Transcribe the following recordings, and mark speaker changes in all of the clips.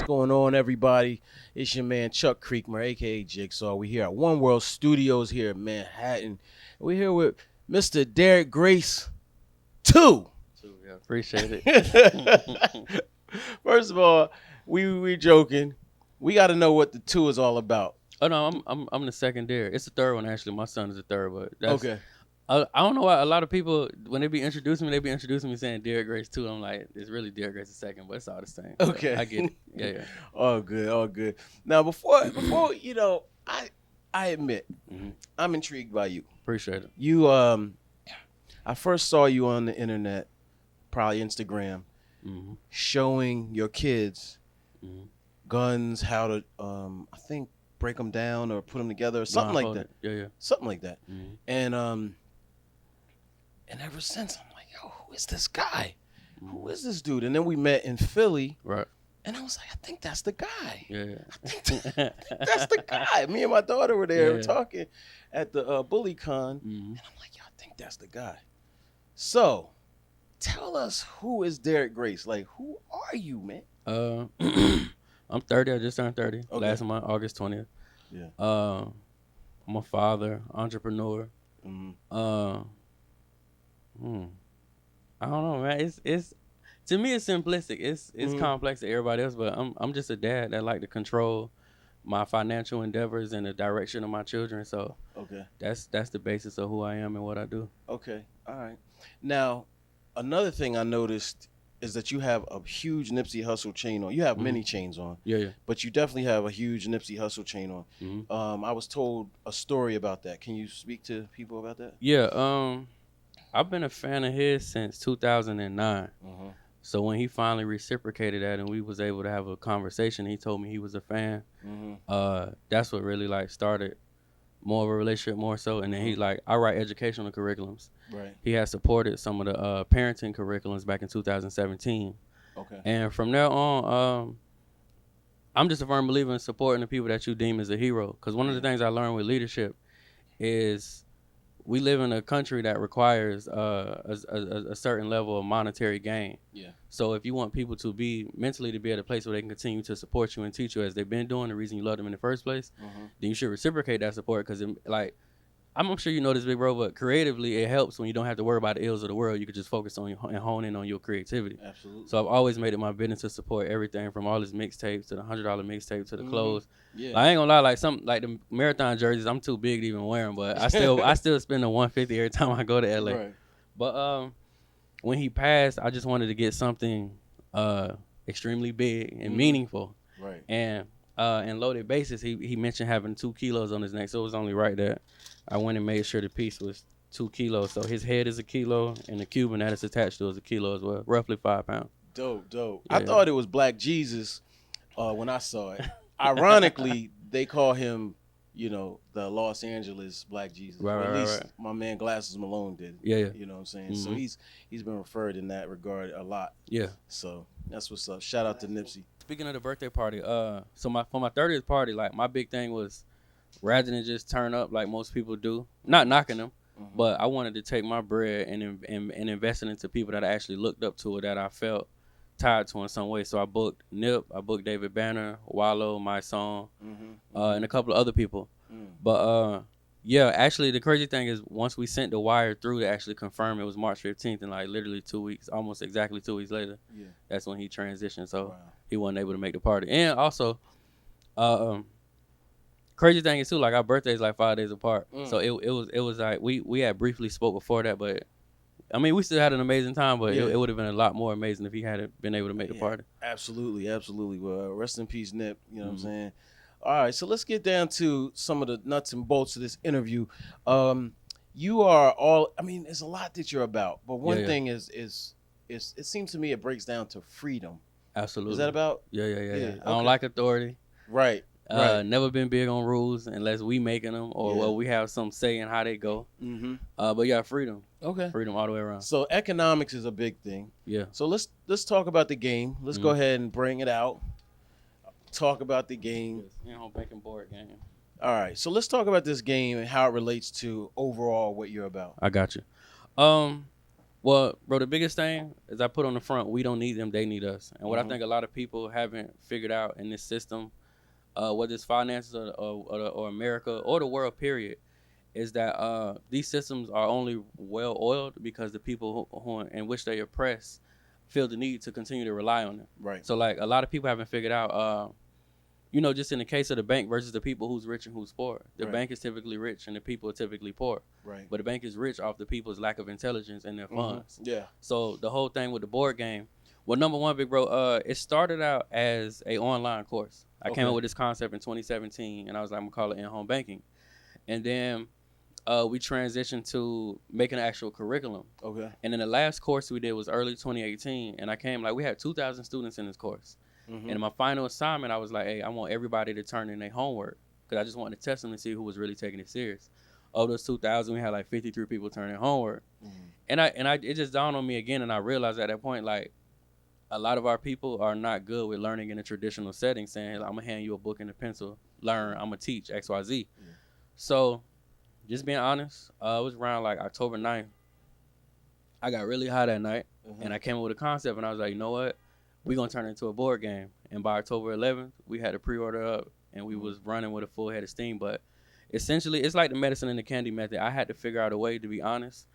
Speaker 1: going on, everybody? It's your man Chuck Creekmur, aka Jigsaw. We here at One World Studios here in Manhattan. We're here with Mr. Derrick Grace II.
Speaker 2: Yeah, appreciate it.
Speaker 1: First of all, we joking. We got to know what the two is all about.
Speaker 2: Oh no, I'm the second Derrick. It's the third one actually. My son is the third, but that's
Speaker 1: Okay.
Speaker 2: I don't know why a lot of people when they be introducing me saying Derrick Grace II. I'm like, it's really Derrick Grace II, but it's all the same. So
Speaker 1: Okay.
Speaker 2: I get it. Yeah.
Speaker 1: All good. Now before I admit, I'm intrigued by you.
Speaker 2: Appreciate it.
Speaker 1: You I first saw you on the internet, probably Instagram, showing your kids guns, how to I think break them down or put them together or something like that.
Speaker 2: Yeah.
Speaker 1: Something like that. And ever since I'm like, yo, who is this guy? Who is this dude? And then we met in Philly.
Speaker 2: Right.
Speaker 1: And I was like, I think that's the guy.
Speaker 2: Yeah.
Speaker 1: I think that's the guy. Me and my daughter were there talking at the Bully Con. And I'm like, yo, I think that's the guy. So tell us, who is Derrick Grace? Like, who are you, man?
Speaker 2: I'm 30. I just turned 30
Speaker 1: Okay.
Speaker 2: last month, August 20th.
Speaker 1: Yeah.
Speaker 2: I'm a father, entrepreneur. I don't know, man. It's to me it's simplistic. It's complex to everybody else, but I'm just a dad that like to control my financial endeavors and the direction of my children. So that's the basis of who I am and what I do.
Speaker 1: Okay. All right. Now, another thing I noticed is that you have a huge Nipsey Hussle chain on. You have many chains on.
Speaker 2: Yeah.
Speaker 1: But you definitely have a huge Nipsey Hussle chain on. I was told a story about that. Can you speak to people about that?
Speaker 2: Yeah. I've been a fan of his since 2009. So when he finally reciprocated that and we was able to have a conversation, he told me he was a fan. That's what really like started more of a relationship more so. And then he's like, I write educational curriculums.
Speaker 1: Right.
Speaker 2: He has supported some of the parenting curriculums back in 2017.
Speaker 1: Okay.
Speaker 2: And from there on, I'm just a firm believer in supporting the people that you deem as a hero. Because one of the things I learned with leadership is we live in a country that requires a certain level of monetary gain. Yeah. So if you want people to be mentally to be at a place where they can continue to support you and teach you as they've been doing, the reason you love them in the first place, then you should reciprocate that support. Because like, I'm sure you know this, big bro, but creatively it helps when you don't have to worry about the ills of the world. You can just focus on and hone in on your creativity.
Speaker 1: Absolutely.
Speaker 2: So I've always made it my business to support everything from all his mixtapes to the $100 mixtape to the clothes.
Speaker 1: Yeah.
Speaker 2: Like, I ain't gonna lie, like the marathon jerseys, I'm too big to even wear them, but I still spend the $150 every time I go to LA.
Speaker 1: Right.
Speaker 2: But when he passed, I just wanted to get something extremely big and meaningful.
Speaker 1: Right.
Speaker 2: And in Loaded Basis, he mentioned having 2 kilos on his neck, so it was only right that I went and made sure the piece was 2 kilos. So his head is a kilo, and the Cuban that it's attached to is a kilo as well, roughly 5 pounds.
Speaker 1: Dope.
Speaker 2: Yeah.
Speaker 1: I thought it was Black Jesus when I saw it. Ironically, they call him, the Los Angeles Black Jesus.
Speaker 2: Right,
Speaker 1: at least
Speaker 2: right.
Speaker 1: my man Glasses Malone did.
Speaker 2: Yeah.
Speaker 1: You know what I'm saying? So he's been referred in that regard a lot.
Speaker 2: Yeah.
Speaker 1: So that's what's up. Shout out to Nipsey.
Speaker 2: Speaking of the birthday party, so for my 30th party, like my big thing was rather than just turn up like most people do, not knocking them, but I wanted to take my bread and invest it into people that I actually looked up to or that I felt tied to in some way. So I booked Nip, I booked David Banner, Wallow, My Song, and a couple of other people. But yeah, actually the crazy thing is once we sent the wire through to actually confirm it was March 15th, and like literally 2 weeks, almost exactly 2 weeks later, that's when he transitioned. So he wasn't able to make the party. And also, crazy thing is too, like our birthdays like 5 days apart. So it was like we had briefly spoke before that, but I mean we still had an amazing time, but it would have been a lot more amazing if he hadn't been able to make the party.
Speaker 1: Absolutely. Well, rest in peace, Nip. You know what I'm saying? All right, so let's get down to some of the nuts and bolts of this interview. You are all, I mean, there's a lot that you're about, but one thing is it seems to me it breaks down to freedom.
Speaker 2: Absolutely.
Speaker 1: Is that about?
Speaker 2: Yeah.
Speaker 1: Okay.
Speaker 2: I don't like authority.
Speaker 1: Right.
Speaker 2: Never been big on rules unless we making them or we have some say in how they go. But yeah, freedom.
Speaker 1: Okay.
Speaker 2: Freedom all the way around.
Speaker 1: So economics is a big thing.
Speaker 2: Yeah.
Speaker 1: So let's talk about the game. Let's go ahead and bring it out. Talk about the game.
Speaker 2: Banking board game.
Speaker 1: All right. So let's talk about this game and how it relates to overall what you're about.
Speaker 2: I got you. Well, bro, the biggest thing is I put on the front, we don't need them, they need us. And what I think a lot of people haven't figured out in this system, whether it's finances or America or the world, period, is that these systems are only well-oiled because the people who in which they oppress feel the need to continue to rely on them.
Speaker 1: Right.
Speaker 2: So, like, a lot of people haven't figured out, just in the case of the bank versus the people who's rich and who's poor. The bank is typically rich and the people are typically poor.
Speaker 1: Right.
Speaker 2: But the bank is rich off the people's lack of intelligence and their funds.
Speaker 1: Yeah.
Speaker 2: So the whole thing with the board game, well, number one, big bro, it started out as a online course. I came up with this concept in 2017, and I was like, I'm gonna call it in-home banking. And then we transitioned to making an actual curriculum. Okay. And then the last course we did was early 2018, and I came, like, we had 2,000 students in this course. And in my final assignment, I was like, hey, I want everybody to turn in their homework because I just wanted to test them to see who was really taking it serious. Of those 2,000, we had like 53 people turn in homework. And it just dawned on me again, and I realized at that point, like, a lot of our people are not good with learning in a traditional setting, saying, I'm going to hand you a book and a pencil, learn, I'm going to teach X, Y, Z. So just being honest, it was around like October 9th. I got really high that night, and I came up with a concept, and I was like, you know what? We're going to turn it into a board game. And by October 11th, we had a pre-order up, and we was running with a full head of steam. But essentially, it's like the medicine and the candy method. I had to figure out a way, to be honest.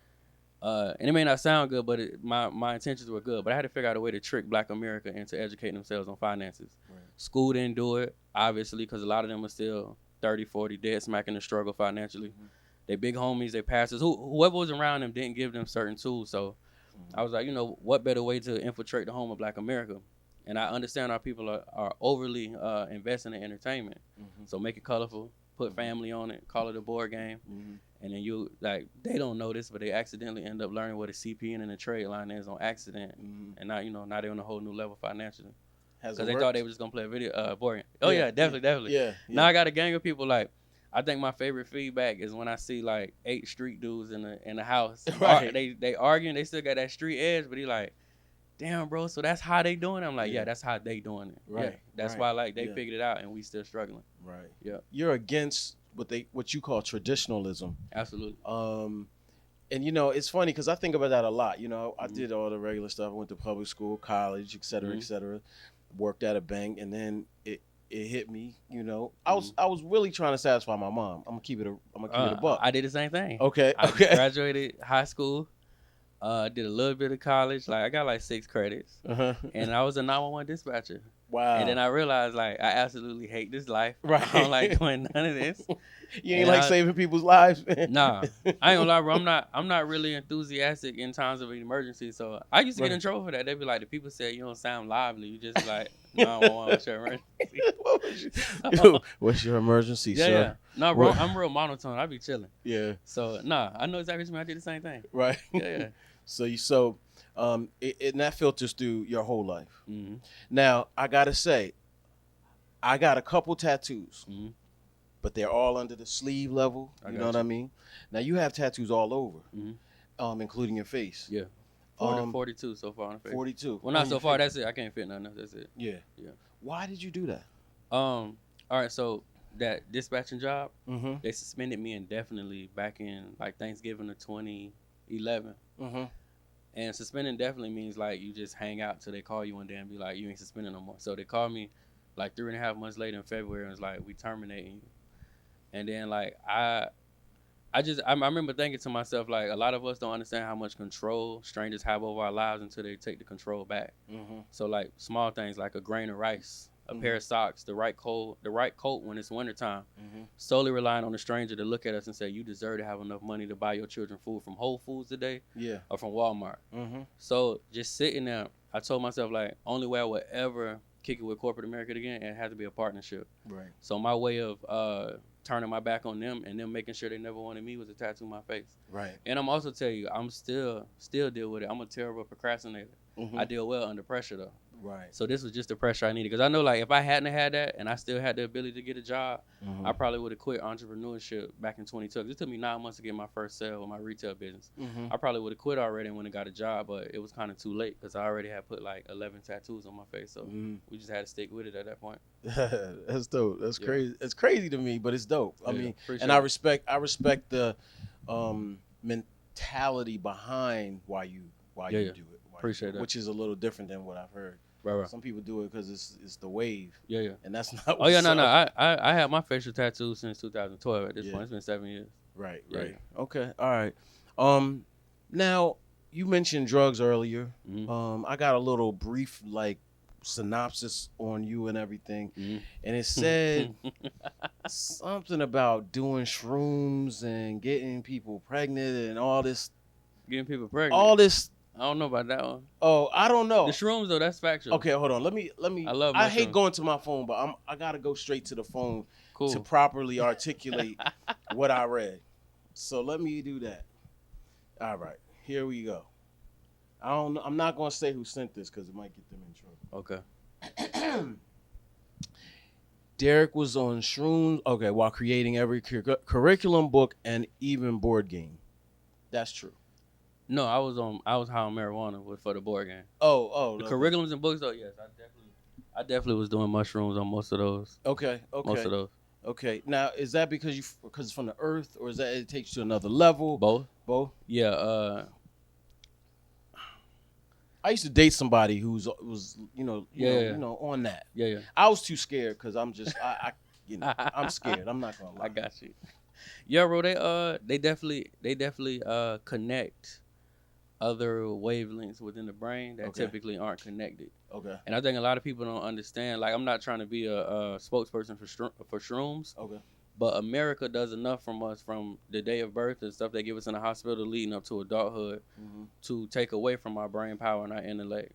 Speaker 2: And it may not sound good, but my intentions were good. But I had to figure out a way to trick Black America into educating themselves on finances. Right. School didn't do it, obviously, because a lot of them are still 30, 40, dead smack in the struggle financially. They big homies, they pastors, whoever was around them didn't give them certain tools. So I was like, what better way to infiltrate the home of Black America? And I understand our people are overly investing in entertainment. So make it colorful, put family on it, call it a board game. And then they don't know this, but they accidentally end up learning what a CPN and a trade line is on accident. And now, now they're on a whole new level financially. Because they thought they were just going to play a video board game. Oh, yeah, definitely. Yeah. Now I got a gang of people, like, I think my favorite feedback is when I see like 8 street dudes in the house. Right. They arguing, they still got that street edge, but he like, damn, bro, so that's how they doing it? I'm like, yeah, that's how they doing it. Right. Yeah, that's why, like, they figured it out and we still struggling. Right. Yeah.
Speaker 1: You're against what you call traditionalism.
Speaker 2: Absolutely.
Speaker 1: And it's funny because I think about that a lot. I did all the regular stuff. I went to public school, college, et cetera, et cetera. Worked at a bank, and then it hit me. I was really trying to satisfy my mom. I'm gonna keep it a buck.
Speaker 2: I did the same thing.
Speaker 1: Okay.
Speaker 2: I graduated high school. Did a little bit of college. Like, I got like 6 credits, and I was a 911 dispatcher. Wow. And then I realized, like, I absolutely hate this life. Right. I don't like doing none of this.
Speaker 1: You ain't saving people's lives, man.
Speaker 2: Nah, I ain't gonna lie, bro. I'm not really enthusiastic in times of an emergency. So I used to get in trouble for that. They'd be like, the people say you don't sound lively. You just like, no, what's your emergency?
Speaker 1: What's your emergency, sir?
Speaker 2: Yeah. No, bro, I'm real monotone. I be chilling.
Speaker 1: Yeah.
Speaker 2: So I know exactly what I did the same thing.
Speaker 1: Right.
Speaker 2: Yeah.
Speaker 1: And that filters through your whole life. Now, I gotta say, I got a couple tattoos, but they're all under the sleeve level. You know what I mean? Now, you have tattoos all over, including your face.
Speaker 2: Yeah. 42 so far on the face.
Speaker 1: 42.
Speaker 2: Well, not so far. That's it. I can't fit nothing else. That's it.
Speaker 1: Yeah. Why did you do that?
Speaker 2: All right. So that dispatching job, they suspended me indefinitely back in like Thanksgiving of 2011. And suspending definitely means like you just hang out till they call you one day and be like, you ain't suspended no more. So they called me like 3.5 months later in February and was like, we terminating you. And then like I remember thinking to myself, like, a lot of us don't understand how much control strangers have over our lives until they take the control back. So like small things like a grain of rice, a pair of socks, the right coat when it's wintertime, solely relying on a stranger to look at us and say, you deserve to have enough money to buy your children food from Whole Foods today, or from Walmart. So just sitting there, I told myself, like, only way I would ever kick it with corporate America again, it had to be a partnership. Right. So my way of turning my back on them and them making sure they never wanted me was a tattoo on my face. Right. And I'm also tell you, I'm still deal with it. I'm a terrible procrastinator. I deal well under pressure though. Right. So this was just the pressure I needed, because I know, like, if I hadn't had that and I still had the ability to get a job, I probably would have quit entrepreneurship back in 2012. It took me 9 months to get my first sale with my retail business. I probably would have quit already and went and got a job, but it was kind of too late because I already had put like 11 tattoos on my face. So we just had to stick with it at that point.
Speaker 1: That's dope. That's crazy. It's crazy to me, but it's dope. I mean, and I respect the mentality behind why you why
Speaker 2: Yeah,
Speaker 1: you
Speaker 2: yeah.
Speaker 1: do it. Why
Speaker 2: Appreciate
Speaker 1: you do it,
Speaker 2: that.
Speaker 1: which is a little different than what I've heard.
Speaker 2: Right.
Speaker 1: Some people do it because it's the wave,
Speaker 2: Yeah, yeah.
Speaker 1: and that's not.
Speaker 2: Oh yeah,
Speaker 1: what's
Speaker 2: no.
Speaker 1: up.
Speaker 2: I had my facial tattoo since 2012. At this
Speaker 1: Yeah.
Speaker 2: point, it's been 7 years.
Speaker 1: Right.
Speaker 2: Yeah,
Speaker 1: Right. Okay. All right. Now you mentioned drugs earlier.
Speaker 2: Mm-hmm.
Speaker 1: I got a little brief like synopsis on you and everything,
Speaker 2: Mm-hmm.
Speaker 1: and it said something about doing shrooms and getting people pregnant and all this.
Speaker 2: Getting people pregnant.
Speaker 1: All this.
Speaker 2: I don't know about that one.
Speaker 1: Oh, I don't know.
Speaker 2: The shrooms though, that's factual.
Speaker 1: Okay, hold on. Let me.
Speaker 2: I love
Speaker 1: I hate
Speaker 2: mushrooms.
Speaker 1: going to my phone, but I gotta go straight to the phone
Speaker 2: Cool.
Speaker 1: to properly articulate what I read. So let me do that. All right, here we go. I'm not gonna say who sent this because it might get them in trouble.
Speaker 2: Okay.
Speaker 1: Derrick was on shrooms. Okay, while creating every curriculum, book, and even board game. That's true.
Speaker 2: No, I was high on marijuana for the board game.
Speaker 1: Oh,
Speaker 2: The
Speaker 1: okay.
Speaker 2: curriculums and books though, yes, I definitely was doing mushrooms on most of those.
Speaker 1: Okay.
Speaker 2: Most of those.
Speaker 1: Okay. Now, is that because it's from the earth, or is that it takes you to another level?
Speaker 2: Both. Yeah.
Speaker 1: I used to date somebody who was on that.
Speaker 2: Yeah.
Speaker 1: I was too scared because I'm just I'm scared. I'm not gonna lie.
Speaker 2: I got you. Yeah, bro. They definitely connect other wavelengths within the brain that typically aren't connected.
Speaker 1: Okay.
Speaker 2: And I think a lot of people don't understand. Like, I'm not trying to be a spokesperson for shrooms.
Speaker 1: Okay.
Speaker 2: But America does enough from us from the day of birth and stuff they give us in the hospital leading up to adulthood to take away from our brain power and our intellect.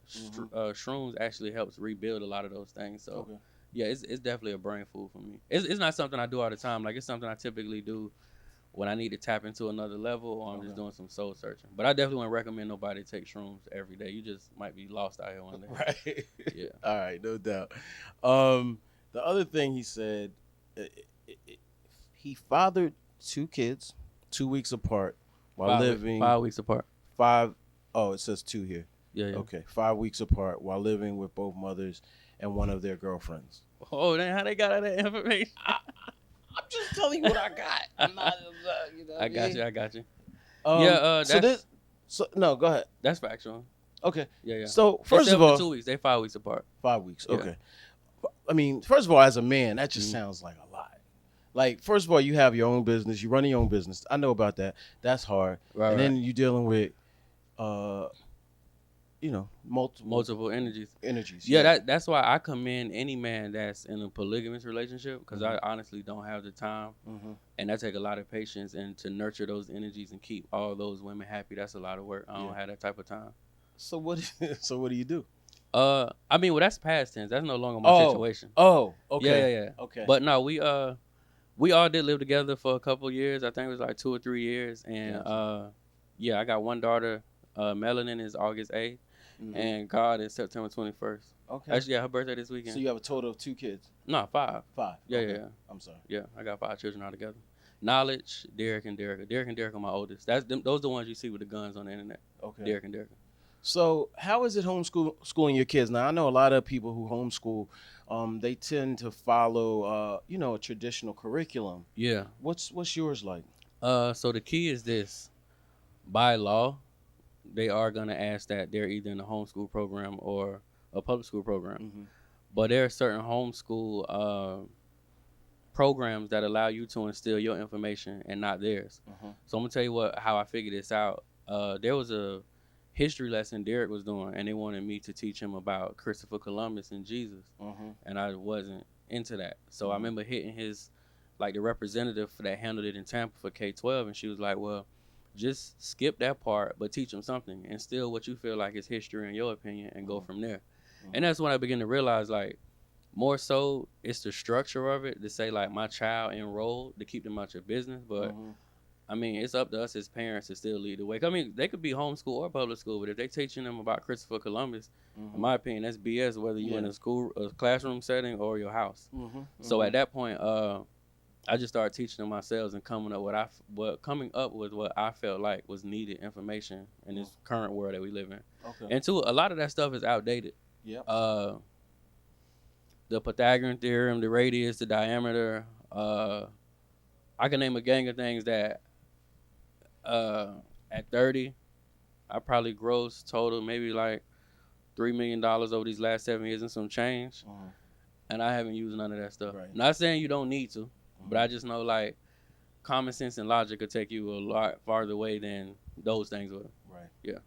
Speaker 2: Shrooms actually helps rebuild a lot of those things. So, yeah, it's definitely a brain food for me. It's not something I do all the time. Like, it's something I typically do when I need to tap into another level or I'm just doing some soul searching. But I definitely wouldn't recommend nobody take shrooms every day. You just might be lost out here one day.
Speaker 1: Right.
Speaker 2: Yeah.
Speaker 1: All right, no doubt. The other thing he said, he fathered 2 kids 2 weeks apart while living
Speaker 2: 5 weeks apart.
Speaker 1: 5. Oh, it says 2 here.
Speaker 2: Yeah.
Speaker 1: Okay, 5 weeks apart while living with both mothers and one of their girlfriends.
Speaker 2: Oh, then how they got all that information?
Speaker 1: I'm just telling you what I got. I'm not,
Speaker 2: I got you.
Speaker 1: No, go ahead.
Speaker 2: That's factual.
Speaker 1: Okay.
Speaker 2: Yeah.
Speaker 1: So first of all,
Speaker 2: 2 weeks. They 5 weeks apart.
Speaker 1: 5 weeks.
Speaker 2: Yeah.
Speaker 1: Okay. I mean, first of all, as a man, that just sounds like a lot. Like, first of all, you have your own business. You run your own business. I know about that. That's hard.
Speaker 2: Right.
Speaker 1: And then you're dealing with,
Speaker 2: multiple energies.
Speaker 1: Yeah.
Speaker 2: That's why I commend any man that's in a polygamous relationship because I honestly don't have the time, and that take a lot of patience and to nurture those energies and keep all those women happy. That's a lot of work. I don't have that type of time.
Speaker 1: So what do you do?
Speaker 2: I mean, well, that's past tense. That's no longer my situation.
Speaker 1: Oh, okay.
Speaker 2: Yeah.
Speaker 1: Okay.
Speaker 2: But no, we all did live together for a couple years. I think it was like 2 or 3 years, and I got one daughter. Melanin is August 8th. And God is September 21st.
Speaker 1: Okay.
Speaker 2: Actually, her birthday this weekend.
Speaker 1: So you have a total of 2 kids?
Speaker 2: No, 5.
Speaker 1: 5.
Speaker 2: Yeah,
Speaker 1: okay.
Speaker 2: yeah.
Speaker 1: I'm sorry.
Speaker 2: Yeah, I got 5 children all together. Knowledge, Derrick and Derrick. Derrick and Derrick are my oldest. Those are the ones you see with the guns on the internet. Okay. Derrick and Derrick.
Speaker 1: So how is it homeschooling your kids? Now, I know a lot of people who homeschool, they tend to follow, a traditional curriculum.
Speaker 2: Yeah.
Speaker 1: What's yours like?
Speaker 2: So the key is this. By law, they are going to ask that they're either in a homeschool program or a public school program. But there are certain homeschool programs that allow you to instill your information and not theirs. So I'm going to tell you how I figured this out. There was a history lesson Derrick was doing, and they wanted me to teach him about Christopher Columbus and Jesus. And I wasn't into that. So I remember hitting the representative that handled it in Tampa for K-12, and she was like, well, just skip that part, but teach them something. Instill what you feel like is history in your opinion and go from there. And that's when I began to realize, like, more so it's the structure of it to say, like, my child enrolled to keep them out your business. But, I mean, it's up to us as parents to still lead the way. I mean, they could be homeschool or public school, but if they teaching them about Christopher Columbus, in my opinion, that's BS, whether you're in a classroom setting or your house. So at that point, I just started teaching them myself and coming up with what I felt like was needed information in this current world that we live in.
Speaker 1: Okay.
Speaker 2: And a lot of that stuff is outdated. The Pythagorean theorem, the radius, the diameter. I can name a gang of things that at 30 I probably grossed total maybe like $3 million over these last 7 years and some change, and I haven't used none of that stuff.
Speaker 1: Right.
Speaker 2: Not saying you don't need to, but I just know like common sense and logic could take you a lot farther away than those things would.
Speaker 1: Right.
Speaker 2: Yeah.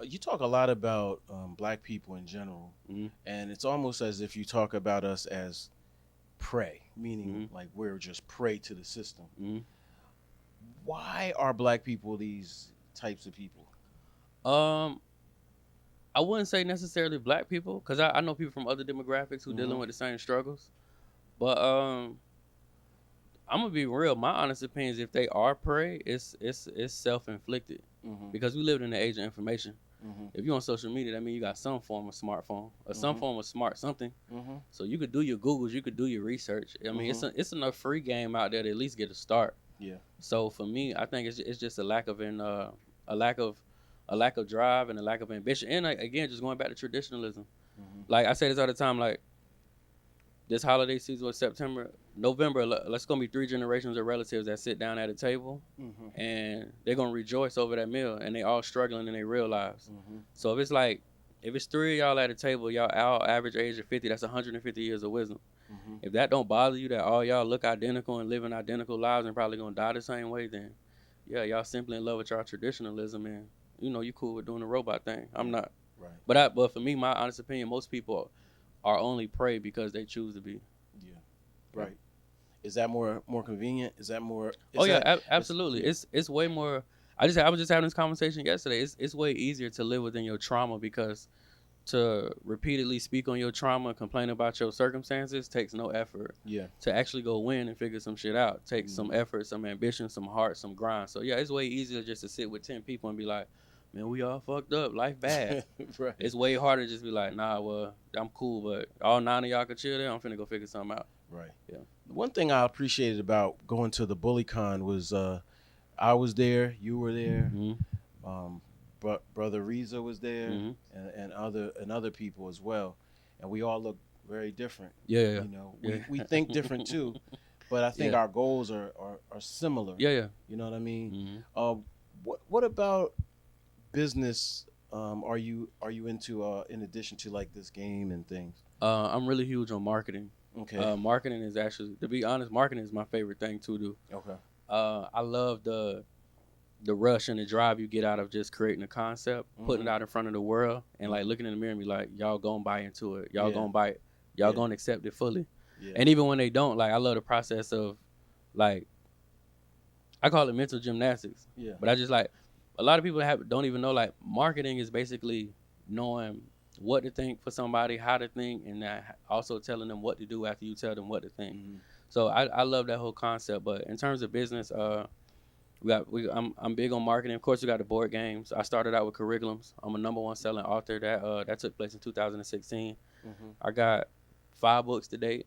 Speaker 1: You talk a lot about black people in general, and it's almost as if you talk about us as prey, meaning like we're just prey to the system. Why are black people these types of people?
Speaker 2: I wouldn't say necessarily black people, because I know people from other demographics who dealing with the same struggles. But I'm gonna be real. My honest opinion is if they are prey, it's self-inflicted, because we live in the age of information. If you're on social media, that means you got some form of smartphone or some form of smart something. So you could do your Googles, you could do your research. I mean, it's enough free game out there to at least get a start.
Speaker 1: Yeah.
Speaker 2: So for me, I think it's just a lack of drive and a lack of ambition. And again, just going back to traditionalism. Like I say this all the time, like this holiday season was September, November, let's gonna be 3 generations of relatives that sit down at a table and they're gonna rejoice over that meal, and they all struggling in their real lives. So if it's 3 of y'all at a table, y'all all average age of 50, that's 150 years of wisdom. If that don't bother you, that all y'all look identical and living identical lives and probably gonna die the same way, then yeah, y'all simply in love with y'all traditionalism, and you cool with doing the robot thing. I'm not. Right. But for me, my honest opinion, most people are only prey because they choose to be.
Speaker 1: Yeah. Right. Is that more convenient? Is that more?
Speaker 2: Absolutely. It's way more. I was just having this conversation yesterday. It's way easier to live within your trauma, because to repeatedly speak on your trauma and complain about your circumstances takes no effort.
Speaker 1: Yeah.
Speaker 2: To actually go win and figure some shit out takes some effort, some ambition, some heart, some grind. So yeah, it's way easier just to sit with 10 people and be like, man, we all fucked up, life bad.
Speaker 1: Right.
Speaker 2: It's way harder to just be like, nah, well, I'm cool, but all 9 of y'all could chill there. I'm finna go figure something out.
Speaker 1: Right.
Speaker 2: Yeah.
Speaker 1: One thing I appreciated about going to the BullyCon was I was there, you were there, Brother Reza was there, and other people as well, and we all look very different.
Speaker 2: Yeah.
Speaker 1: We think different too, but I think our goals are similar.
Speaker 2: Yeah.
Speaker 1: You know what I mean? What about business? Are you into in addition to like this game and things?
Speaker 2: I'm really huge on marketing.
Speaker 1: Okay.
Speaker 2: Marketing is actually, to be honest, marketing is my favorite thing to do.
Speaker 1: Okay.
Speaker 2: I love the rush and the drive you get out of just creating a concept, putting it out in front of the world, and like looking in the mirror and be like, y'all gonna buy into it. Y'all gonna buy it. Y'all gonna accept it fully. Yeah. And even when they don't, like, I love the process of, like, I call it mental gymnastics. Yeah. But I just, like, a lot of people don't even know, like, marketing is basically knowing what to think for somebody, how to think, and also telling them what to do after you tell them what to think. So I love that whole concept. But in terms of business, I'm big on marketing. Of course, we got the board games. I started out with curriculums. I'm a #1 selling author. That took place in 2016. I got 5 books to date.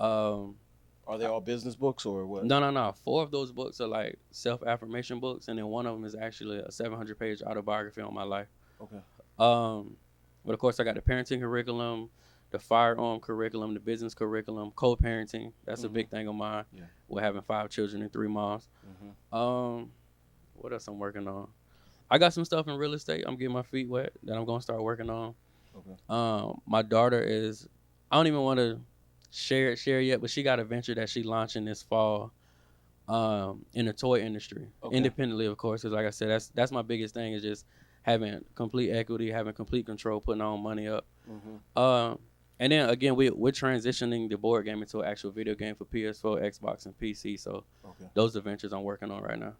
Speaker 1: Are they all business books or what?
Speaker 2: No. 4 of those books are like self-affirmation books, and then one of them is actually a 700-page autobiography on my life. Okay. But of course, I got the parenting curriculum, the firearm curriculum, the business curriculum, co-parenting. That's a big thing of mine. Yeah. We're having 5 children and 3 moms. What else I'm working on? I got some stuff in real estate. I'm getting my feet wet that I'm gonna start working on. Okay. My daughter is, I don't even want to share yet, but she got a venture that she launching this fall in the toy industry, independently, of course. Because like I said, that's my biggest thing, is just having complete equity, having complete control, putting our own money up. And then again, we're transitioning the board game into an actual video game for PS4, Xbox, and PC. So those are ventures I'm working on right now.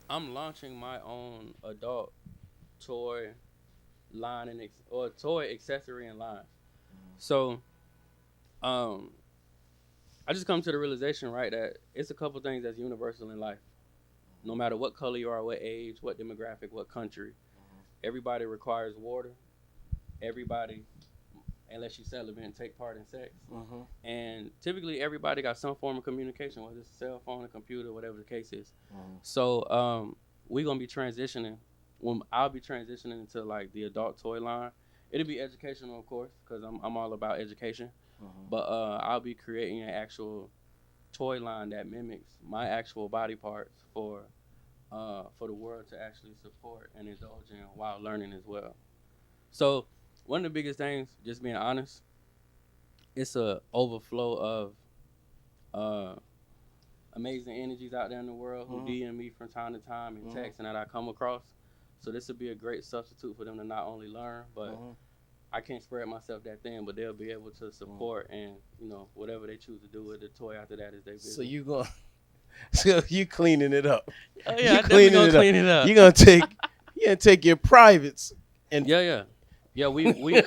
Speaker 2: I'm launching my own adult toy line or toy accessory and line. So I just come to the realization, right, that it's a couple things that's universal in life. No matter what color you are, what age, what demographic, what country, everybody requires water. Everybody, unless you celibate and take part in sex. And typically everybody got some form of communication, whether it's a cell phone, a computer, whatever the case is. So we're going to be transitioning. I'll be transitioning into like the adult toy line. It'll be educational, of course, because I'm all about education. But I'll be creating an actual toy line that mimics my actual body parts for for the world to actually support and indulge in while learning as well. So one of the biggest things, just being honest, it's a overflow of amazing energies out there in the world who DM me from time to time and text and that I come across. So this would be a great substitute for them to not only learn, but I can't spread myself that thin, but they'll be able to support and, you know, whatever they choose to do with the toy after that is their business.
Speaker 1: So you cleaning it up.
Speaker 2: Oh yeah, I definitely gonna clean it up.
Speaker 1: You gonna take your privates and
Speaker 2: yeah. We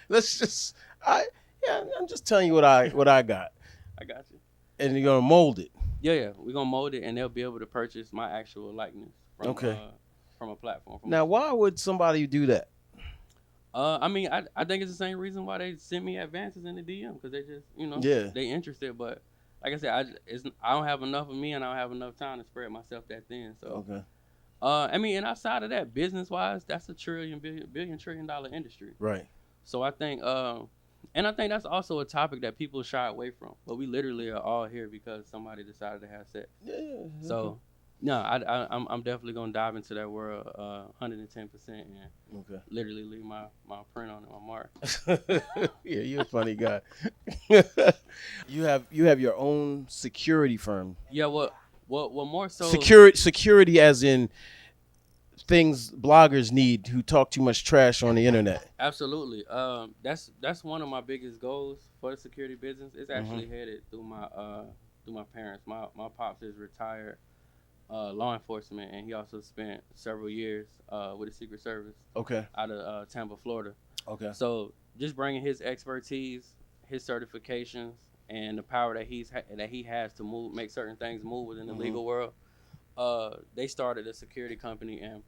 Speaker 1: let's just I'm just telling you what I got.
Speaker 2: I got you.
Speaker 1: And you're gonna mold it.
Speaker 2: Yeah, we're gonna mold it and they'll be able to purchase my actual likeness from a platform.
Speaker 1: Now, why would somebody do that?
Speaker 2: I mean, I think it's the same reason why they send me advances in the DM, because they just, you know, they interested. But like I said, I don't have enough of me, and I don't have enough time to spread myself that thin. So, I mean, and outside of that, business wise, that's a billion trillion dollar industry.
Speaker 1: Right.
Speaker 2: So I think, and I think that's also a topic that people shy away from. But we literally are all here because somebody decided to have sex.
Speaker 1: Yeah.
Speaker 2: So. No, I'm definitely gonna dive into that world 110% and literally leave my print on it, my mark.
Speaker 1: Yeah, you're a funny guy. You have your own security firm.
Speaker 2: Yeah, what more so
Speaker 1: security as in things bloggers need who talk too much trash on the internet.
Speaker 2: Absolutely. That's one of my biggest goals for the security business. It's actually headed through my parents. My pops is retired law enforcement, and he also spent several years with the Secret Service. Out of Tampa, Florida. So just bringing his expertise, his certifications, and the power that he has to make certain things move within the legal world. They started a security company, and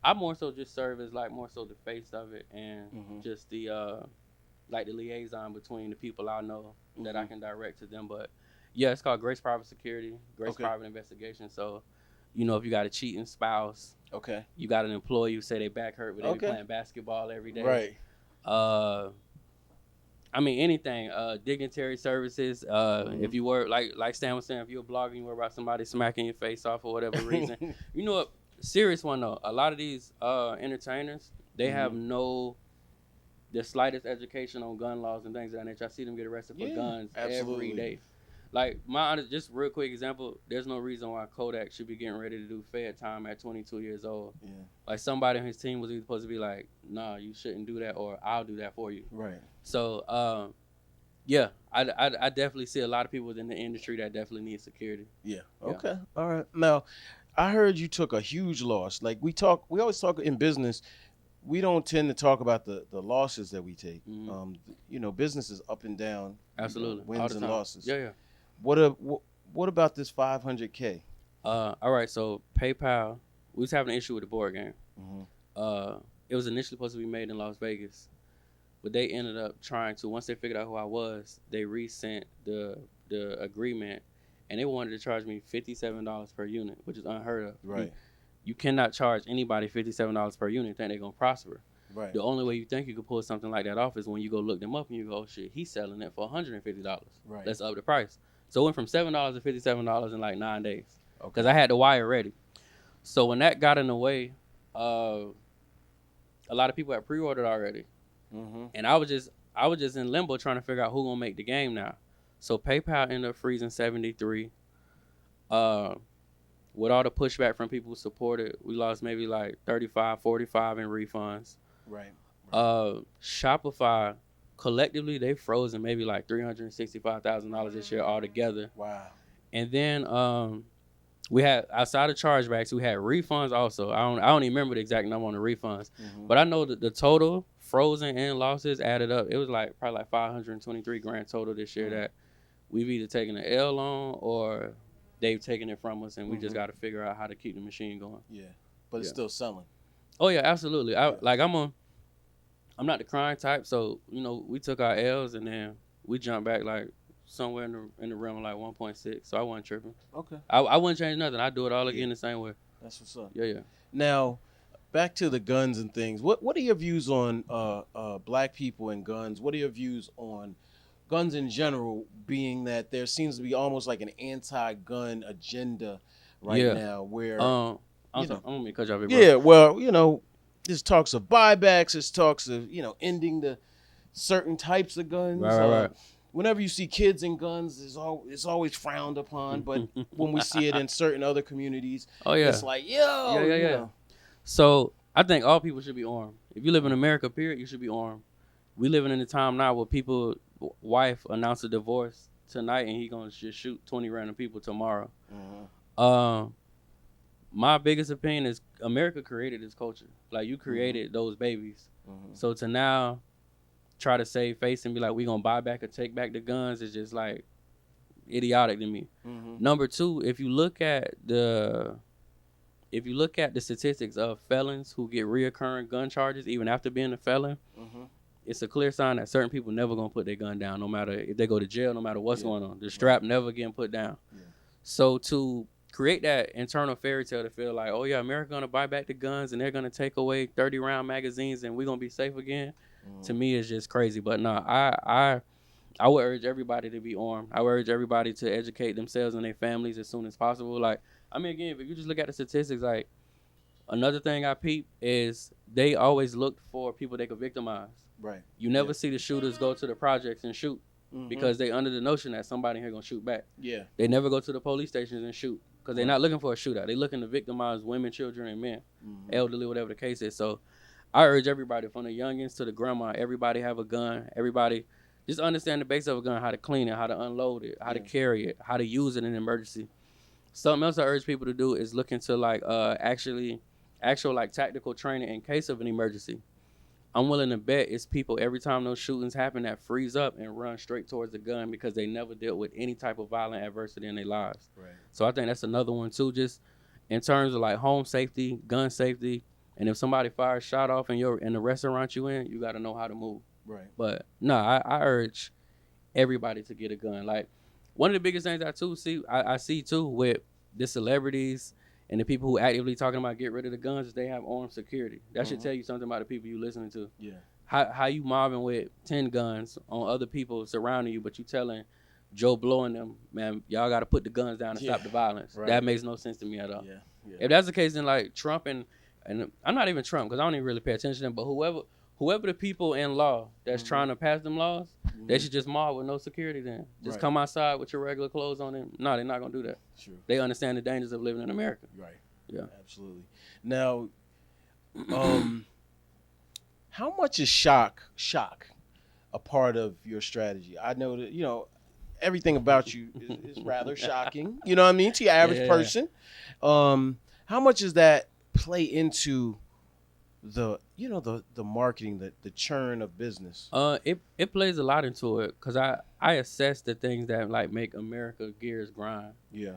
Speaker 2: I more so just serve as like more so the face of it, and just the like the liaison between the people I know that I can direct to them. But yeah, it's called Grace Private Security, Grace Private Investigation. So, you know, if you got a cheating spouse, you got an employee who say they back hurt, but they be playing basketball every day.
Speaker 1: Right.
Speaker 2: I mean, anything. Dignitary services. If you were like Stan was saying, if you're a blogger, you worry about somebody smacking your face off for whatever reason. You know what? Serious one though. A lot of these entertainers, they have the slightest education on gun laws and things of that nature. I see them get arrested for guns every day. Like, just real quick example, there's no reason why Kodak should be getting ready to do Fed time at 22 years old. Yeah. Like, somebody on his team was supposed to be like, nah, you shouldn't do that, or I'll do that for you. Right. So, yeah, I definitely see a lot of people within the industry that definitely need security.
Speaker 1: Yeah. Okay. All right. Now, I heard you took a huge loss. Like, we always talk in business, we don't tend to talk about the losses that we take. You know, business is up and down.
Speaker 2: Absolutely.
Speaker 1: You know, wins and losses.
Speaker 2: Yeah.
Speaker 1: What about this $500K?
Speaker 2: All right, so PayPal, we was having an issue with the board game. It was initially supposed to be made in Las Vegas, but they ended up trying to, once they figured out who I was, they resent the agreement, and they wanted to charge me $57 per unit, which is unheard of. Right. You cannot charge anybody $57 per unit and think they're going to prosper. Right. The only way you think you could pull something like that off is when you go look them up and you go, oh shit, he's selling it for $150. Right. Let's up the price. So it went from $7 to $57 in like 9 days. Because I had the wire ready. So when that got in the way, a lot of people had pre-ordered already. And I was just in limbo trying to figure out who gonna make the game now. So PayPal ended up freezing 73. With all the pushback from people who supported, we lost maybe like 35, 45 in refunds. Right. Shopify, collectively, they frozen maybe like $365,000 this year altogether. Wow. And then we had, outside of chargebacks, we had refunds also. I don't even remember the exact number on the refunds, but I know that the total frozen and losses added up. It was like probably like 523 grand total this year that we've either taken an L on or they've taken it from us, and we just got to figure out how to keep the machine going. Yeah,
Speaker 1: but it's still selling.
Speaker 2: Oh yeah, absolutely. I'm not the crying type, so you know we took our L's and then we jumped back like somewhere in the realm of like 1.6. So I wasn't tripping. Okay. I wouldn't change nothing. I'd do it all again the same way.
Speaker 1: That's what's up.
Speaker 2: Yeah.
Speaker 1: Now, back to the guns and things. What are your views on black people and guns? What are your views on guns in general, being that there seems to be almost like an anti-gun agenda right now where
Speaker 2: I'm
Speaker 1: you
Speaker 2: sorry,
Speaker 1: know,
Speaker 2: I'm gonna cut you off, bro.
Speaker 1: yeah, well, there's talks of buybacks, there's talks of, ending the certain types of guns.
Speaker 2: Right.
Speaker 1: Whenever you see kids and guns, it's always frowned upon. But when we see it in certain other communities, it's like,
Speaker 2: yeah. So I think all people should be armed. If you live in America, period, you should be armed. We living in a time now where people, wife announced a divorce tonight, and he gonna just shoot 20 random people tomorrow. My biggest opinion is America created this culture. Like, you created those babies. So to now try to save face and be like, we gonna buy back or take back the guns is just like idiotic to me. Number two, if you look at the statistics of felons who get reoccurring gun charges even after being a felon, it's a clear sign that certain people never gonna put their gun down, no matter if they go to jail, no matter what's going on. The strap never getting put down. So to create that internal fairy tale to feel like, oh yeah, America gonna buy back the guns and they're gonna take away 30-round magazines and we're gonna be safe again, to me is just crazy. But no, I would urge everybody to be armed. I would urge everybody to educate themselves and their families as soon as possible. Like, I mean, again, if you just look at the statistics, like, another thing I peep is they always look for people they could victimize.
Speaker 1: Right.
Speaker 2: You never see the shooters go to the projects and shoot because they under the notion that somebody here gonna shoot back.
Speaker 1: Yeah.
Speaker 2: They never go to the police stations and shoot because they're not looking for a shootout. They looking to victimize women, children, and men, elderly, whatever the case is. So I urge everybody, from the youngins to the grandma, everybody have a gun. Everybody just understand the basics of a gun, how to clean it, how to unload it, how to carry it, how to use it in an emergency. Something else I urge people to do is look into like actual like tactical training in case of an emergency. I'm willing to bet it's people every time those shootings happen that freeze up and run straight towards the gun because they never dealt with any type of violent adversity in their lives. Right. So I think that's another one too, just in terms of like home safety, gun safety, and if somebody fires shot off in the restaurant you in, you got to know how to move. Right. But no, I urge everybody to get a gun. Like, one of the biggest things I see too with the celebrities and the people who actively talking about get rid of the guns is they have armed security. That should tell you something about the people you listening to. Yeah. How you mobbing with 10 guns on other people surrounding you, but you telling Joe Blow and them, man, y'all got to put the guns down and stop the violence. Right. That makes no sense to me at all. Yeah. If that's the case, then like Trump and I'm not even Trump because I don't even really pay attention to them, but whoever the people in law that's trying to pass them laws, they should just mob with no security then. Just come outside with your regular clothes on them. No, they're not going to do that. Sure. They understand the dangers of living in America. Right. Yeah. Absolutely.
Speaker 1: Now, how much is shock a part of your strategy? I know that, everything about you is rather shocking, you know what I mean, to your average person. How much does that play into the marketing, the churn of business?
Speaker 2: It plays a lot into it because I assess the things that like make America gears grind. Yeah.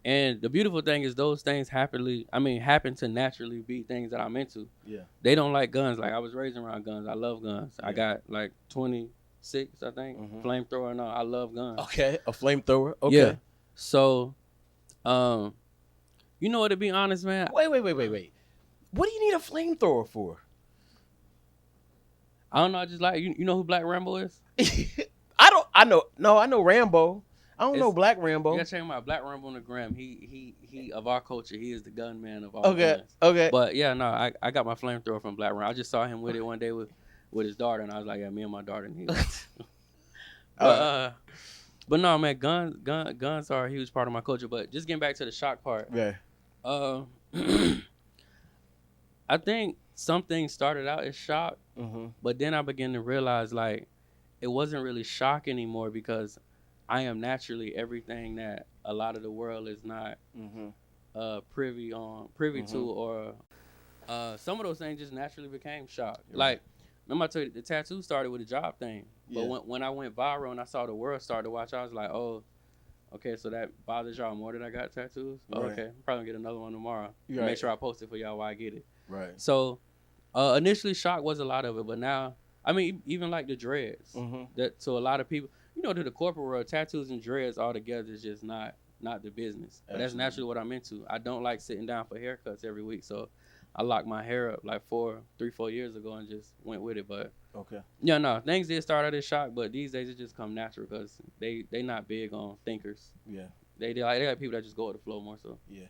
Speaker 2: And the beautiful thing is those things happen to naturally be things that I'm into. Yeah. They don't like guns. Like, I was raised around guns. I love guns. Yeah. I got like 26, I think, flamethrower and all. I love guns.
Speaker 1: Okay, a flamethrower. Okay.
Speaker 2: Yeah. So, you know what? To be honest, man.
Speaker 1: Wait. What do you need a flamethrower for?
Speaker 2: I don't know. I just like you know who Black Rambo is?
Speaker 1: I know Rambo. I don't know Black Rambo.
Speaker 2: You gotta check him out. Black Rambo on the gram. He of our culture. He is the gunman of all guns.
Speaker 1: Okay.
Speaker 2: But yeah, no, I got my flamethrower from Black Rambo. I just saw him with it one day with his daughter, and I was like, yeah, me and my daughter need it. But no, man, guns are a huge part of my culture. But just getting back to the shock part. Yeah. I think some things started out as shock, but then I began to realize like it wasn't really shock anymore because I am naturally everything that a lot of the world is not privy to, or some of those things just naturally became shock. Right. Like, remember I told you the tattoo started with a job thing, but when I went viral and I saw the world start to watch, I was like, oh, okay, so that bothers y'all more that I got tattoos? Right. Oh, okay, I'm probably gonna get another one tomorrow. Right. Make sure I post it for y'all while I get it. Right. So initially shock was a lot of it, but now, I mean, even like the dreads, that to a lot of people, to the corporate world, tattoos and dreads all together is just not the business. But that's naturally what I'm into. I don't like sitting down for haircuts every week, so I locked my hair up like 4 years ago and just went with it. But things did start out as shock, but these days it just come natural because they not big on thinkers. Yeah, they like people that just go with the flow more so.
Speaker 1: Yeah.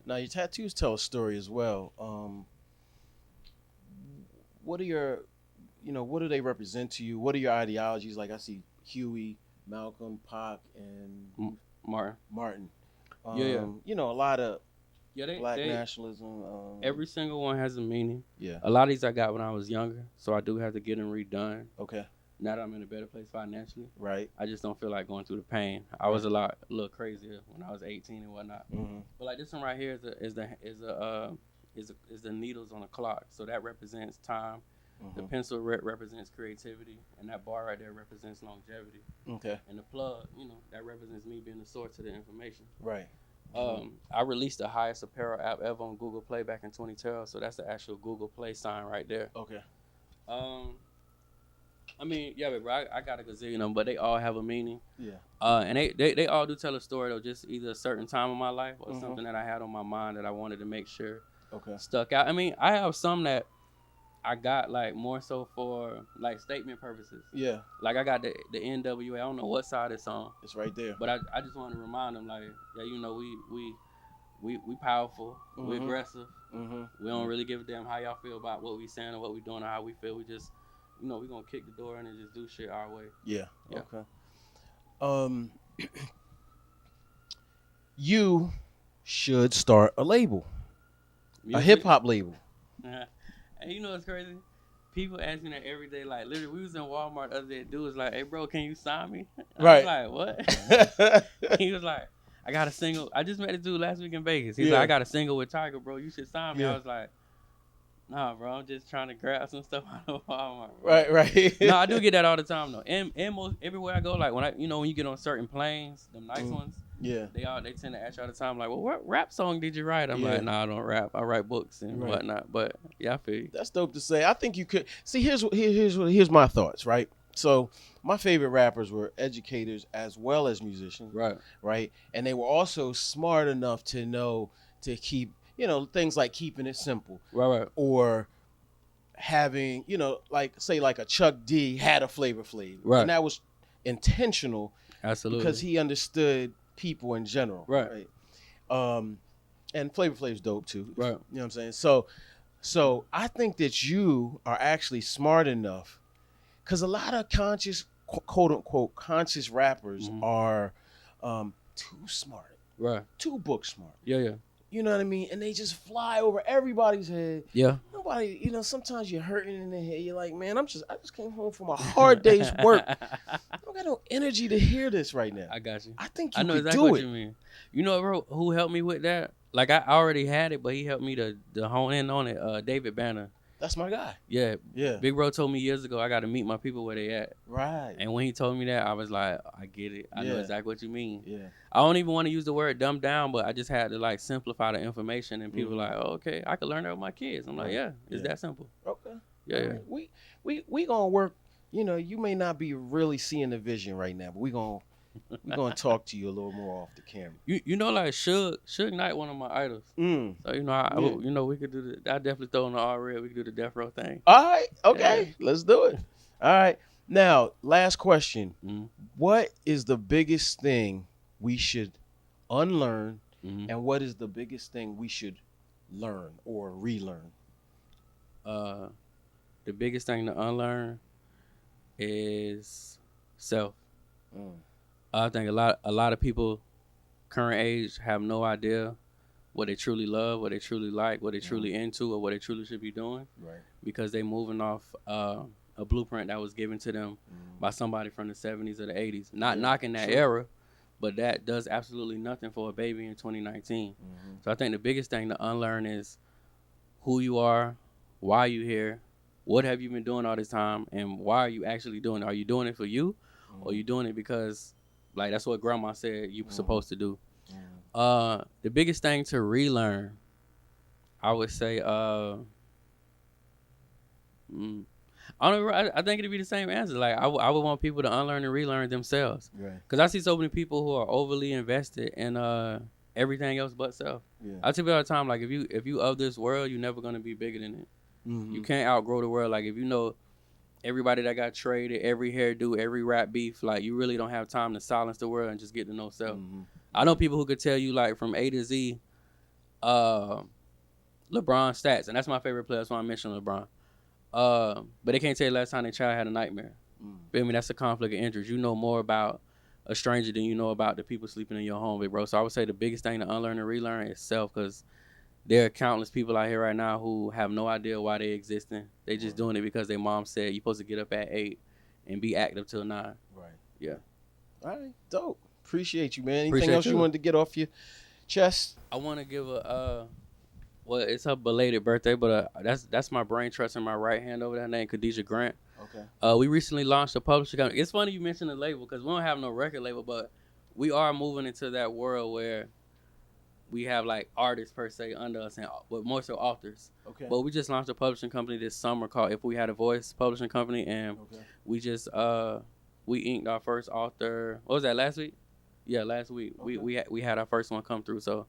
Speaker 1: Now your tattoos tell a story as well. What are your, what do they represent to you? What are your ideologies? Like I see Huey, Malcolm, Pac, and Martin.
Speaker 2: Yeah.
Speaker 1: A lot of
Speaker 2: Yeah,
Speaker 1: black nationalism.
Speaker 2: Every single one has a meaning.
Speaker 1: Yeah.
Speaker 2: A lot of these I got when I was younger, so I do have to get them redone.
Speaker 1: Okay.
Speaker 2: Now that I'm in a better place financially,
Speaker 1: right?
Speaker 2: I just don't feel like going through the pain. I was a little crazier when I was 18 and whatnot.
Speaker 1: Mm-hmm.
Speaker 2: But like this one right here is the needles on a clock, so that represents time. Mm-hmm. The pencil represents creativity, and that bar right there represents longevity.
Speaker 1: Okay.
Speaker 2: And the plug, that represents me being the source of the information.
Speaker 1: Right.
Speaker 2: I released the highest apparel app ever on Google Play back in 2012, so that's the actual Google Play sign right there.
Speaker 1: Okay.
Speaker 2: I mean, yeah, but I got a gazillion of them, but they all have a meaning.
Speaker 1: Yeah.
Speaker 2: And they all do tell a story, though, just either a certain time of my life or something that I had on my mind that I wanted to make sure stuck out. I mean, I have some that I got, like, more so for, like, statement purposes.
Speaker 1: Yeah.
Speaker 2: Like, I got the NWA. I don't know what side it's on.
Speaker 1: It's right there.
Speaker 2: But I just want to remind them, like, yeah, we powerful. We aggressive. We don't really give a damn how y'all feel about what we saying or what we doing or how we feel. We just... we're going to kick the door in and just do shit our way.
Speaker 1: Yeah. Okay. You should start a label. A hip-hop label.
Speaker 2: And you know what's crazy? People ask me that every day. Like, literally, we was in Walmart the other day. Dude was like, hey, bro, can you sign me? I was like, what? He was like, I got a single. I just met this dude last week in Vegas. He's like, I got a single with Tiger, bro. You should sign me. I was like, nah, bro, I'm just trying to grab some stuff out of Walmart. Bro.
Speaker 1: Right.
Speaker 2: No, I do get that all the time though. And most everywhere I go, like when when you get on certain planes, them nice ones, they tend to ask you all the time, like, well, what rap song did you write? I'm like, nah, I don't rap. I write books and whatnot. But yeah, I feel you.
Speaker 1: That's dope to say. I think you could see. Here's my thoughts. Right. So my favorite rappers were educators as well as musicians. Right. And they were also smart enough to know to keep. Things like keeping it simple.
Speaker 2: Right.
Speaker 1: Or having, like a Chuck D had a Flavor Flav.
Speaker 2: Right.
Speaker 1: And that was intentional.
Speaker 2: Absolutely.
Speaker 1: Because he understood people in general.
Speaker 2: Right.
Speaker 1: And Flavor Flav's dope too.
Speaker 2: Right.
Speaker 1: You know what I'm saying? So I think that you are actually smart enough because a lot of conscious, quote unquote, conscious rappers are too smart.
Speaker 2: Right.
Speaker 1: Too book smart.
Speaker 2: Yeah.
Speaker 1: You know what I mean? And they just fly over everybody's head.
Speaker 2: Yeah.
Speaker 1: Nobody, sometimes you're hurting in the head. You're like, man, I just came home from a hard day's work. I don't got no energy to hear this right now.
Speaker 2: I got you.
Speaker 1: I think you
Speaker 2: know
Speaker 1: could
Speaker 2: exactly
Speaker 1: do
Speaker 2: what
Speaker 1: it.
Speaker 2: you mean. You know, bro, who helped me with that? Like, I already had it, but he helped me to hone in on it. David Banner.
Speaker 1: That's my guy.
Speaker 2: Yeah.
Speaker 1: Yeah.
Speaker 2: Big bro told me years ago I got to meet my people where they at.
Speaker 1: Right.
Speaker 2: And when he told me that, I was like, I get it. I know exactly what you mean.
Speaker 1: Yeah.
Speaker 2: I don't even want to use the word dumb down, but I just had to like simplify the information, and people were like, oh, okay, I could learn that with my kids. I'm like, yeah, it's that simple.
Speaker 1: Okay.
Speaker 2: Yeah.
Speaker 1: Right. We gonna work. You may not be really seeing the vision right now, but we gonna talk to you a little more off the camera.
Speaker 2: Like Suge Knight, one of my idols. So we could do the. I definitely throw in the R-Red. We could do the Death Row thing.
Speaker 1: All right. Okay. Yeah. Let's do it. All right. Now, last question. What is the biggest thing we should unlearn, and what is the biggest thing we should learn or relearn?
Speaker 2: The biggest thing to unlearn is self. I think a lot of people current age have no idea what they truly love, what they truly like, what they truly into, or what they truly should be doing.
Speaker 1: Right.
Speaker 2: Because they moving off a blueprint that was given to them by somebody from the 70s or the 80s. Not knocking that era, but that does absolutely nothing for a baby in 2019. So I think the biggest thing to unlearn is who you are, why you here, what have you been doing all this time, and why are you actually doing it? Are you doing it for you, or are you doing it because, like, that's what grandma said you were supposed to do? The biggest thing to relearn, I would say, I don't know, I think it'd be the same answer. Like, I would want people to unlearn and relearn themselves.
Speaker 1: Right.
Speaker 2: Because I see so many people who are overly invested in everything else but self. Yeah. I tell people all the time, like, if you of this world, you're never going to be bigger than it. You can't outgrow the world. Like, if you know everybody that got traded, every hairdo, every rap beef, like, you really don't have time to silence the world and just get to know self. I know people who could tell you, like, from A to Z, LeBron stats, and that's my favorite player. That's why I mentioned LeBron. But they can't tell you last time their child had a nightmare. I mean, that's a conflict of interest. You know more about a stranger than you know about the people sleeping in your home, big bro. So I would say the biggest thing to unlearn and relearn is self, because there are countless people out here right now who have no idea why they existing. They just doing it because their mom said you're supposed to get up at 8 and be active till 9.
Speaker 1: Right.
Speaker 2: Yeah.
Speaker 1: All right. Dope. Appreciate you, man. Anything
Speaker 2: Appreciate
Speaker 1: else you wanted to get off your chest?
Speaker 2: I want to give well, it's her belated birthday, but that's my brain trust in my right hand over there, named Khadijah Grant.
Speaker 1: Okay.
Speaker 2: We recently launched a publishing company. It's funny you mentioned the label, because we don't have no record label, but we are moving into that world where we have like artists per se under us, but more so authors.
Speaker 1: Okay.
Speaker 2: But we just launched a publishing company this summer called If We Had a Voice Publishing Company, and we just we inked our first author. What was that, last week? Yeah, last week. Okay. We had our first one come through. So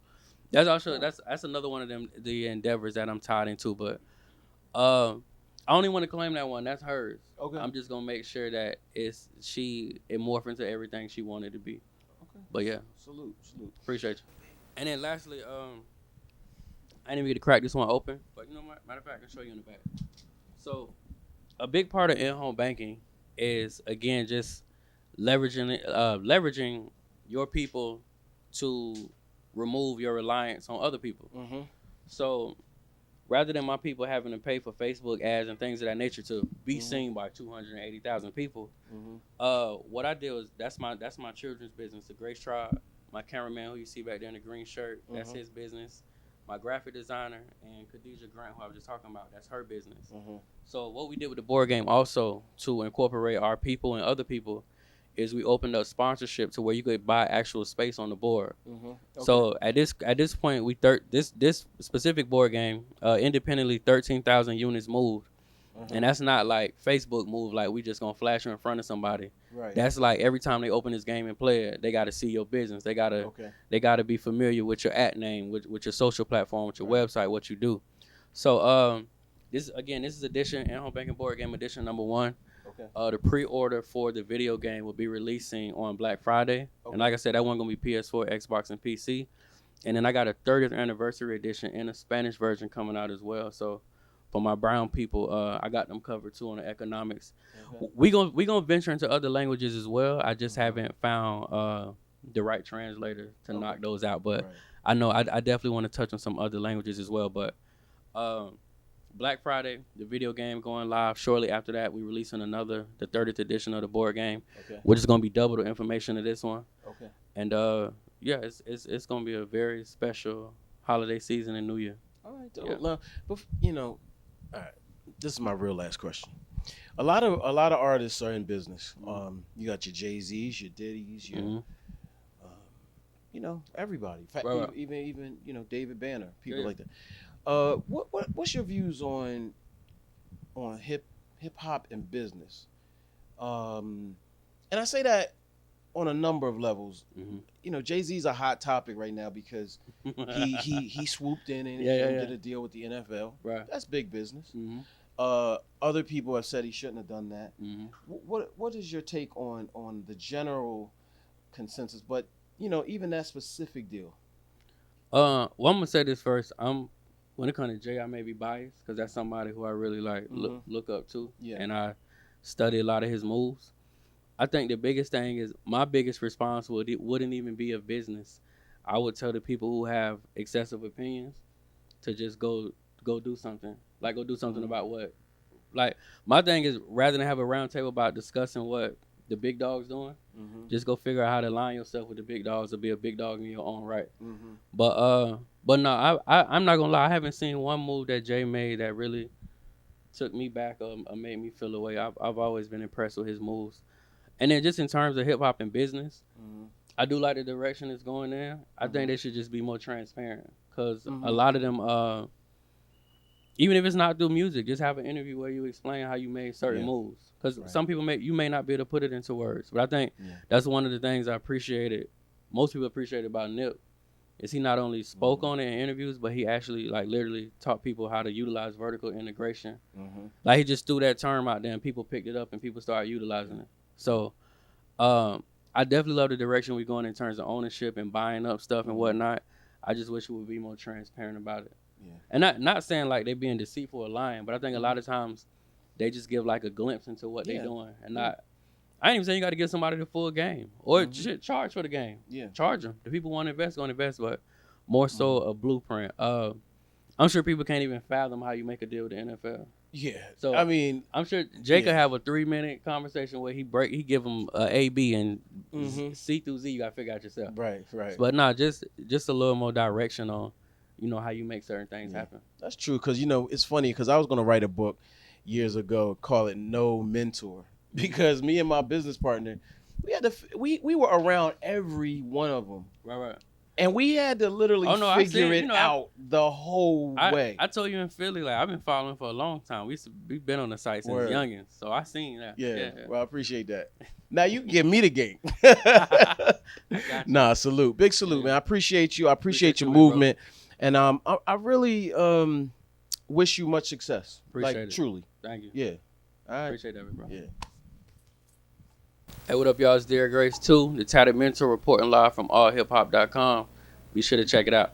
Speaker 2: that's also that's another one of them, the endeavors that I'm tied into. But I only want to claim that one. That's hers.
Speaker 1: Okay.
Speaker 2: I'm just gonna make sure that it morph into everything she wanted to be. Okay. But yeah.
Speaker 1: Salute.
Speaker 2: Appreciate you. And then lastly, I didn't even get to crack this one open, but you know what? Matter of fact, I can show you in the back. So a big part of in-home banking is, again, just leveraging your people to remove your reliance on other people. Mm-hmm. So rather than my people having to pay for Facebook ads and things of that nature to be seen by 280,000 people, what I did was that's my children's business, the Grace Tribe. My cameraman, who you see back there in the green shirt, that's his business. My graphic designer and Khadijah Grant, who I was just talking about, that's her business. So what we did with the board game also to incorporate our people and other people is we opened up sponsorship to where you could buy actual space on the board. Okay. So at this point, this specific board game, independently 13,000 units moved. And that's not like Facebook move, like we just gonna flash you in front of somebody. Right. That's like every time they open this game and play it, they gotta see your business. They gotta be familiar with your at name, with your social platform, with your website, what you do. So this is edition, in-home banking board game edition number 1. Okay. The pre-order for the video game will be releasing on Black Friday. Okay. And like I said, that one gonna be PS4, Xbox, and PC. And then I got a 30th anniversary edition and a Spanish version coming out as well. So for my brown people, I got them covered too on the economics. Okay. We gonna venture into other languages as well. I just haven't found the right translator to knock those out. But I know I definitely want to touch on some other languages as well. But Black Friday, the video game going live. Shortly after that, we releasing the 30th edition of the board game, which is gonna be double the information of this one. Okay. And it's gonna be a very special holiday season and New Year.
Speaker 1: All right, but all right, this is my real last question. A lot of artists are in business. You got your Jay-Z's, your Diddy's, your everybody. Right. Even David Banner, people like that. What's your views on hip hop and business? And I say that on a number of levels. Jay-Z's a hot topic right now because he swooped in and did a deal with the NFL. Right. That's big business. Other people have said he shouldn't have done that. What is your take on the general consensus? But even that specific deal.
Speaker 2: Well, I'm gonna say this first. When it comes to Jay, I may be biased because that's somebody who I really look up to, and I study a lot of his moves. I think the biggest thing is my biggest responsibility wouldn't even be a business. I would tell the people who have excessive opinions to just go do something. Like go do something about what. Like my thing is rather than have a round table about discussing what the big dog's doing, just go figure out how to align yourself with the big dogs or be a big dog in your own right. But no, I'm not gonna lie. I haven't seen one move that Jay made that really took me back or made me feel away. I've always been impressed with his moves. And then just in terms of hip hop and business, I do like the direction it's going in. I think they should just be more transparent because a lot of them, even if it's not through music, just have an interview where you explain how you made certain moves. Because some people you may not be able to put it into words. But I think that's one of the things I appreciated. Most people appreciate about Nip is he not only spoke on it in interviews, but he actually like literally taught people how to utilize vertical integration. Like he just threw that term out there and people picked it up and people started utilizing it. So I definitely love the direction we're going in terms of ownership and buying up stuff and whatnot. I just wish we would be more transparent about it.
Speaker 1: Yeah.
Speaker 2: And not saying like they being deceitful or lying, but I think a lot of times they just give like a glimpse into what they doing, and not. I ain't even saying you got to give somebody the full game or shit, charge for the game.
Speaker 1: Yeah,
Speaker 2: charge them. The people want to invest, gonna invest, but more so a blueprint. I'm sure people can't even fathom how you make a deal with the NFL.
Speaker 1: Yeah.
Speaker 2: So
Speaker 1: I mean,
Speaker 2: I'm sure Jake could have a 3-minute conversation where he give them A, B, and C through Z. You gotta figure out yourself.
Speaker 1: Right.
Speaker 2: But nah, just a little more direction on, how you make certain things happen.
Speaker 1: That's true, because it's funny, because I was gonna write a book years ago, call it No Mentor, because me and my business partner, we were around every one of them.
Speaker 2: Right.
Speaker 1: And we had to literally figure it out the whole way.
Speaker 2: I told you in Philly, like, I've been following for a long time. We've been on the site since youngins, so I seen that.
Speaker 1: Yeah. Well, I appreciate that. Now you can give me the game. Nah, salute. Big salute, man. I appreciate you. I appreciate your movement. And I really wish you much success.
Speaker 2: Appreciate
Speaker 1: it.
Speaker 2: Truly. Thank you.
Speaker 1: Yeah. All right.
Speaker 2: Appreciate that, bro.
Speaker 1: Yeah.
Speaker 2: Hey, what up, y'all? It's Derrick Grace II, the Tatted Mentor, reporting live from allhiphop.com. Be sure to check it out.